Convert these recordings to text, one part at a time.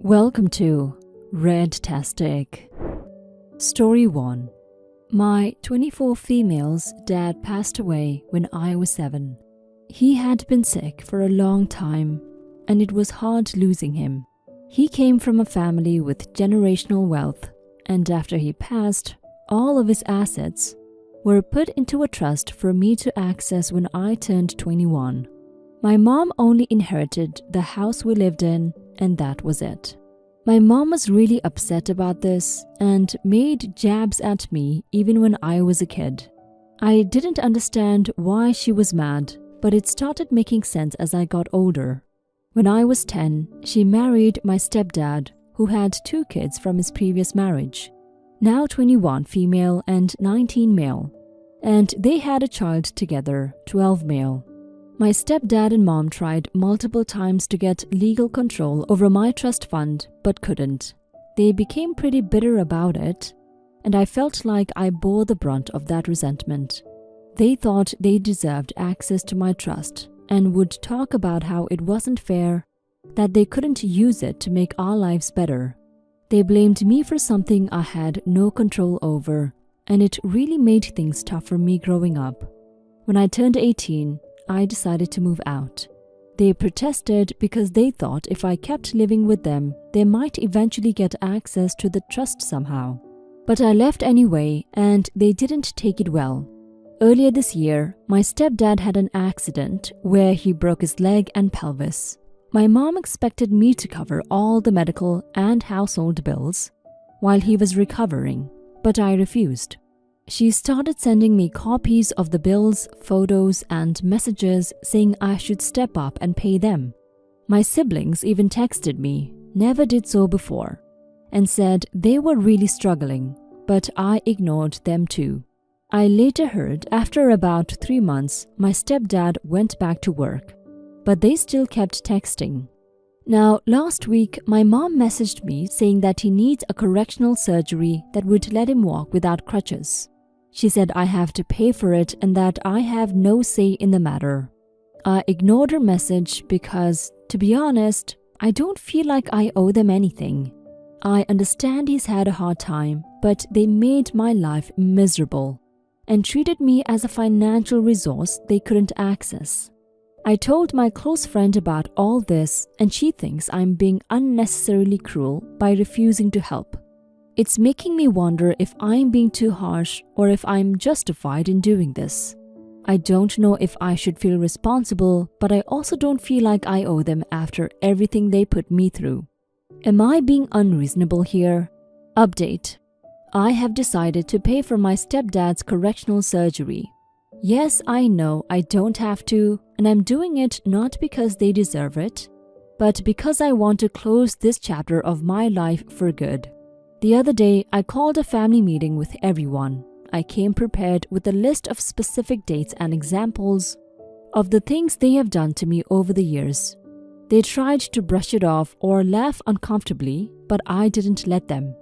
Welcome to Red-tastic. Story 1. My 24 females dad passed away when I was 7. He had been sick for a long time, and it was hard losing him. He came from a family with generational wealth, and after he passed, all of his assets were put into a trust for me to access when I turned 21. My mom only inherited the house we lived in, and that was it. My mom was really upset about this and made jabs at me even when I was a kid. I didn't understand why she was mad, but it started making sense as I got older. When I was 10, she married my stepdad, who had 2 kids from his previous marriage, now 21 female and 19 male, and they had a child together, 12 male. My stepdad and mom tried multiple times to get legal control over my trust fund, but couldn't. They became pretty bitter about it, and I felt like I bore the brunt of that resentment. They thought they deserved access to my trust and would talk about how it wasn't fair, that they couldn't use it to make our lives better. They blamed me for something I had no control over, and it really made things tough for me growing up. When I turned 18, I decided to move out. They protested because they thought if I kept living with them, they might eventually get access to the trust somehow. But I left anyway, and they didn't take it well. Earlier this year, my stepdad had an accident where he broke his leg and pelvis. My mom expected me to cover all the medical and household bills while he was recovering, but I refused. She started sending me copies of the bills, photos, and messages saying I should step up and pay them. My siblings even texted me, never did so before, and said they were really struggling, but I ignored them too. I later heard after about 3 months, my stepdad went back to work, but they still kept texting. Now, last week, my mom messaged me saying that he needs a correctional surgery that would let him walk without crutches. She said I have to pay for it and that I have no say in the matter. I ignored her message because, to be honest, I don't feel like I owe them anything. I understand he's had a hard time, but they made my life miserable and treated me as a financial resource they couldn't access. I told my close friend about all this, and she thinks I'm being unnecessarily cruel by refusing to help. It's making me wonder if I'm being too harsh or if I'm justified in doing this. I don't know if I should feel responsible, but I also don't feel like I owe them after everything they put me through. Am I being unreasonable here? Update. I have decided to pay for my stepdad's correctional surgery. Yes, I know I don't have to, and I'm doing it not because they deserve it, but because I want to close this chapter of my life for good. The other day, I called a family meeting with everyone. I came prepared with a list of specific dates and examples of the things they have done to me over the years. They tried to brush it off or laugh uncomfortably, but I didn't let them.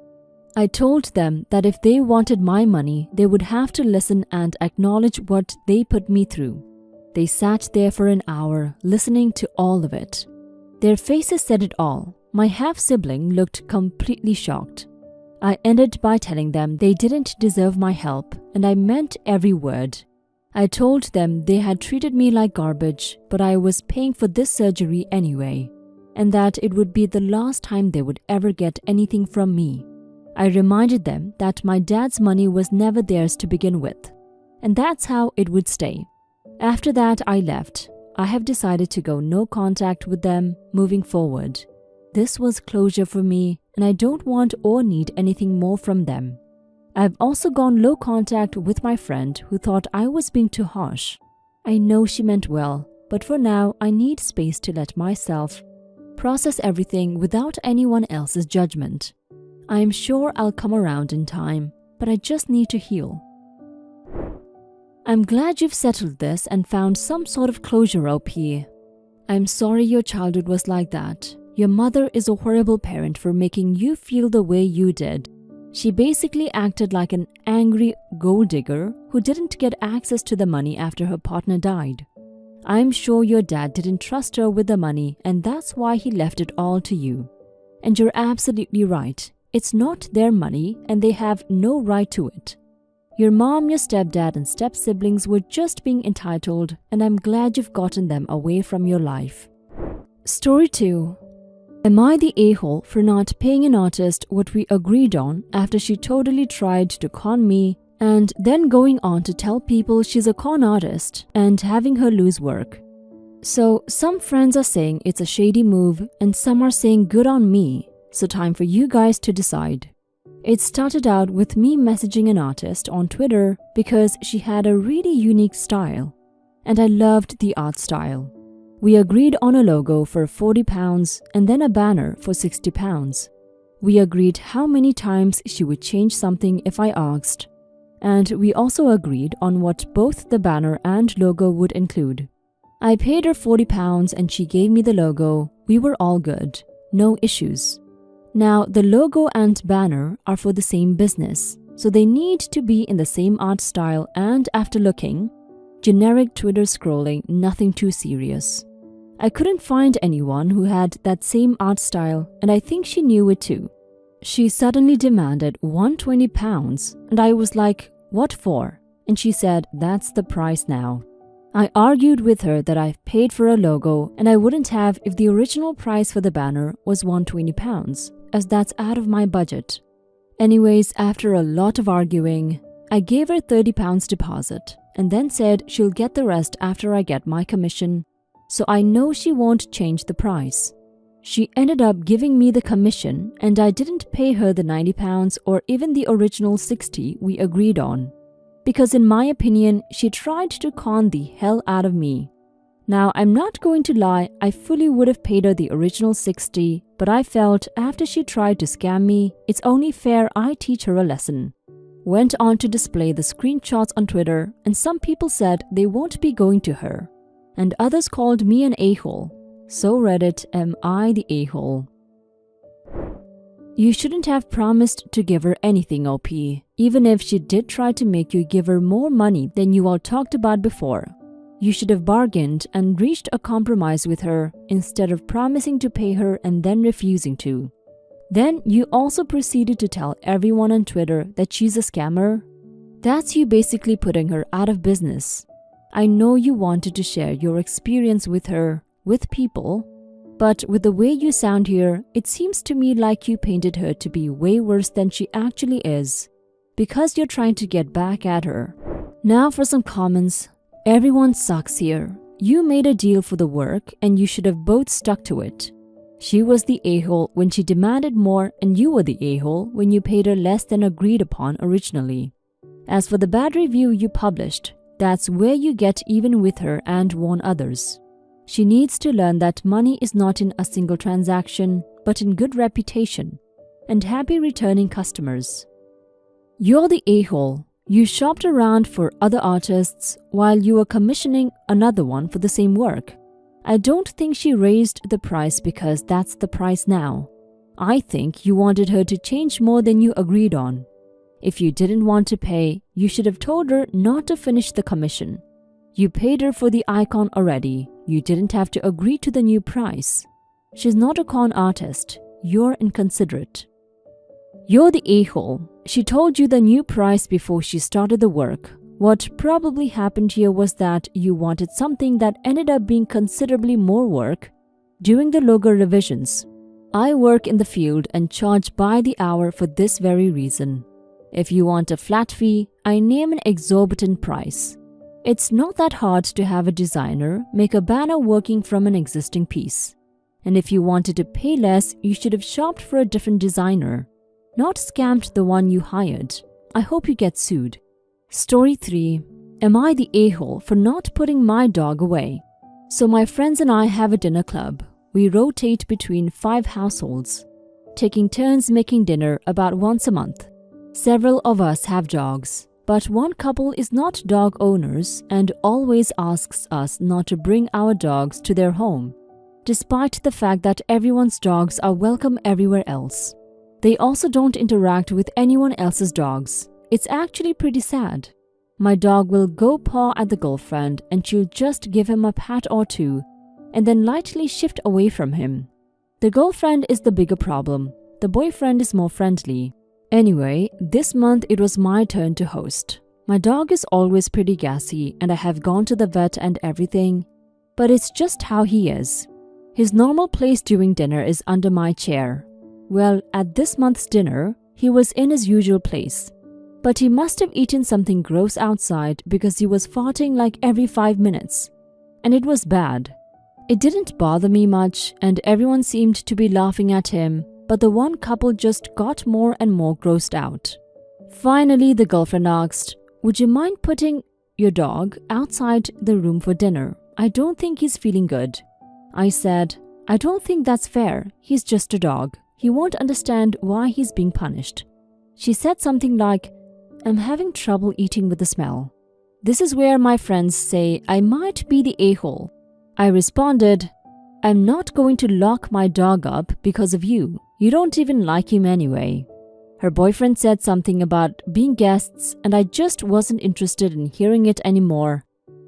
I told them that if they wanted my money, they would have to listen and acknowledge what they put me through. They sat there for an hour, listening to all of it. Their faces said it all. My half-sibling looked completely shocked. I ended by telling them they didn't deserve my help, and I meant every word. I told them they had treated me like garbage, but I was paying for this surgery anyway, and that it would be the last time they would ever get anything from me. I reminded them that my dad's money was never theirs to begin with, and that's how it would stay. After that, I left. I have decided to go no contact with them moving forward. This was closure for me, and I don't want or need anything more from them. I've also gone low contact with my friend who thought I was being too harsh. I know she meant well, but for now I need space to let myself process everything without anyone else's judgment. I'm sure I'll come around in time, but I just need to heal. I'm glad you've settled this and found some sort of closure, OP. I'm sorry your childhood was like that. Your mother is a horrible parent for making you feel the way you did. She basically acted like an angry gold digger who didn't get access to the money after her partner died. I'm sure your dad didn't trust her with the money, and that's why he left it all to you. And you're absolutely right. It's not their money and they have no right to it. Your mom, your stepdad, and step-siblings were just being entitled, and I'm glad you've gotten them away from your life. Story 2. Am I the a-hole for not paying an artist what we agreed on after she totally tried to con me and then going on to tell people she's a con artist and having her lose work? So some friends are saying it's a shady move and some are saying good on me, so time for you guys to decide. It started out with me messaging an artist on Twitter because she had a really unique style, and I loved the art style. We agreed on a logo for £40 and then a banner for £60. We agreed how many times she would change something if I asked, and we also agreed on what both the banner and logo would include. I paid her £40 and she gave me the logo. We were all good, no issues. Now, the logo and banner are for the same business, so they need to be in the same art style, and after looking, generic Twitter scrolling, nothing too serious. I couldn't find anyone who had that same art style, and I think she knew it too. She suddenly demanded £120, and I was like, what for? And she said, that's the price now. I argued with her that I've paid for a logo and I wouldn't have if the original price for the banner was £120, as that's out of my budget. Anyways, after a lot of arguing, I gave her £30 deposit and then said she'll get the rest after I get my commission, so I know she won't change the price. She ended up giving me the commission and I didn't pay her the £90 or even the original $60 we agreed on. Because in my opinion, she tried to con the hell out of me. Now, I'm not going to lie, I fully would have paid her the original $60, but I felt after she tried to scam me, it's only fair I teach her a lesson. Went on to display the screenshots on Twitter, and some people said they won't be going to her. And others called me an a-hole. So Reddit, am I the a-hole? You shouldn't have promised to give her anything, OP, even if she did try to make you give her more money than you all talked about before. You should have bargained and reached a compromise with her instead of promising to pay her and then refusing to. Then you also proceeded to tell everyone on Twitter that she's a scammer. That's you basically putting her out of business. I know you wanted to share your experience with her, with people, but with the way you sound here, it seems to me like you painted her to be way worse than she actually is, because you're trying to get back at her. Now for some comments. Everyone sucks here. You made a deal for the work and you should have both stuck to it. She was the a-hole when she demanded more and you were the a-hole when you paid her less than agreed upon originally. As for the bad review you published, that's where you get even with her and warn others. She needs to learn that money is not in a single transaction, but in good reputation and happy returning customers. You're the a-hole. You shopped around for other artists while you were commissioning another one for the same work. I don't think she raised the price because that's the price now. I think you wanted her to change more than you agreed on. If you didn't want to pay, you should have told her not to finish the commission. You paid her for the icon already. You didn't have to agree to the new price. She's not a con artist. You're inconsiderate. You're the a-hole. She told you the new price before she started the work. What probably happened here was that you wanted something that ended up being considerably more work during the logo revisions. I work in the field and charge by the hour for this very reason. If you want a flat fee, I name an exorbitant price. It's not that hard to have a designer make a banner working from an existing piece. And if you wanted to pay less, you should have shopped for a different designer, not scammed the one you hired. I hope you get sued. Story 3. Am I the a-hole for not putting my dog away? So my friends and I have a dinner club. We rotate between 5 households, taking turns making dinner about once a month. Several of us have dogs, but one couple is not dog owners and always asks us not to bring our dogs to their home, despite the fact that everyone's dogs are welcome everywhere else. They also don't interact with anyone else's dogs. It's actually pretty sad. My dog will go paw at the girlfriend and she'll just give him a pat or two and then lightly shift away from him. The girlfriend is the bigger problem. The boyfriend is more friendly. Anyway, this month it was my turn to host. My dog is always pretty gassy and I have gone to the vet and everything, but it's just how he is. His normal place during dinner is under my chair. Well, at this month's dinner, he was in his usual place. But he must have eaten something gross outside because he was farting like every 5 minutes. And it was bad. It didn't bother me much and everyone seemed to be laughing at him, but the one couple just got more and more grossed out. Finally, the girlfriend asked, "Would you mind putting your dog outside the room for dinner? I don't think he's feeling good." I said, "I don't think that's fair. He's just a dog. He won't understand why he's being punished." She said something like, "I'm having trouble eating with the smell." This is where my friends say I might be the a-hole. I responded, "I'm not going to lock my dog up because of you. You don't even like him anyway." Her boyfriend said something about being guests and I just wasn't interested in hearing it anymore.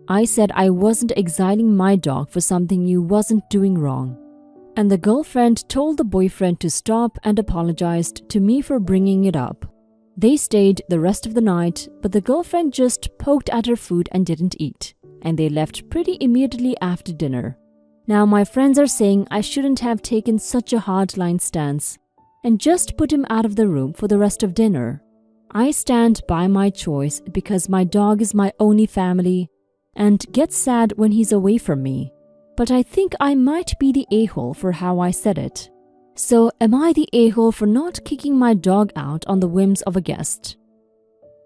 I said I wasn't exiling my dog for something you wasn't doing wrong. And the girlfriend told the boyfriend to stop and apologized to me for bringing it up. They stayed the rest of the night, but the girlfriend just poked at her food and didn't eat, and they left pretty immediately after dinner. Now my friends are saying I shouldn't have taken such a hardline stance and just put him out of the room for the rest of dinner. I stand by my choice because my dog is my only family and gets sad when he's away from me. But I think I might be the a-hole for how I said it. So am I the a-hole for not kicking my dog out on the whims of a guest?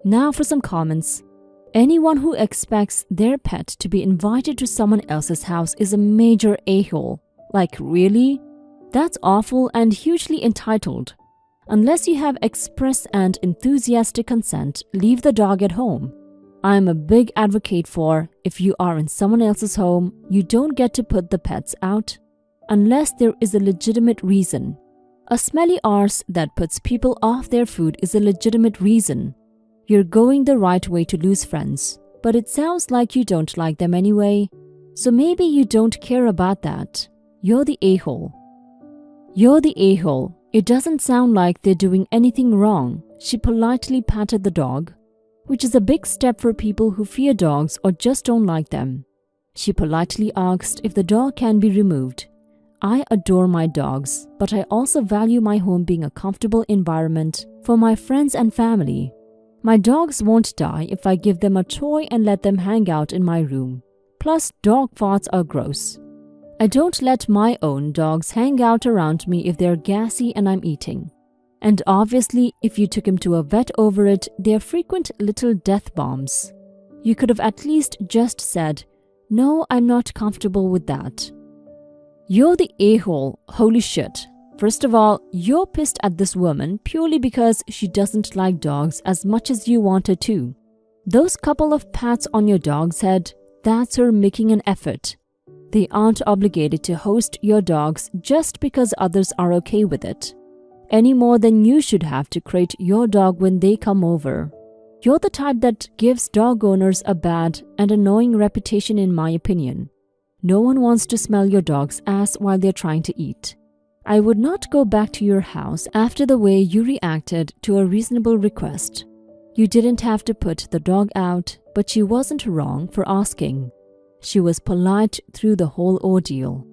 Now for some comments. Anyone who expects their pet to be invited to someone else's house is a major a-hole. Like, really? That's awful and hugely entitled. Unless you have express and enthusiastic consent, leave the dog at home. I'm a big advocate for, if you are in someone else's home, you don't get to put the pets out unless there is a legitimate reason. A smelly arse that puts people off their food is a legitimate reason. You're going the right way to lose friends, but it sounds like you don't like them anyway, so maybe you don't care about that. You're the a-hole. You're the a-hole. It doesn't sound like they're doing anything wrong. She politely patted the dog, which is a big step for people who fear dogs or just don't like them. She politely asked if the dog can be removed. I adore my dogs, but I also value my home being a comfortable environment for my friends and family. My dogs won't die if I give them a toy and let them hang out in my room. Plus, dog farts are gross. I don't let my own dogs hang out around me if they're gassy and I'm eating. And obviously, if you took him to a vet over it, they're frequent little death bombs. You could have at least just said, "No, I'm not comfortable with that." You're the a-hole. Holy shit. First of all, you're pissed at this woman purely because she doesn't like dogs as much as you want her to. Those couple of pats on your dog's head, that's her making an effort. They aren't obligated to host your dogs just because others are okay with it, any more than you should have to crate your dog when they come over. You're the type that gives dog owners a bad and annoying reputation, in my opinion. No one wants to smell your dog's ass while they're trying to eat. I would not go back to your house after the way you reacted to a reasonable request. You didn't have to put the dog out, but she wasn't wrong for asking. She was polite through the whole ordeal.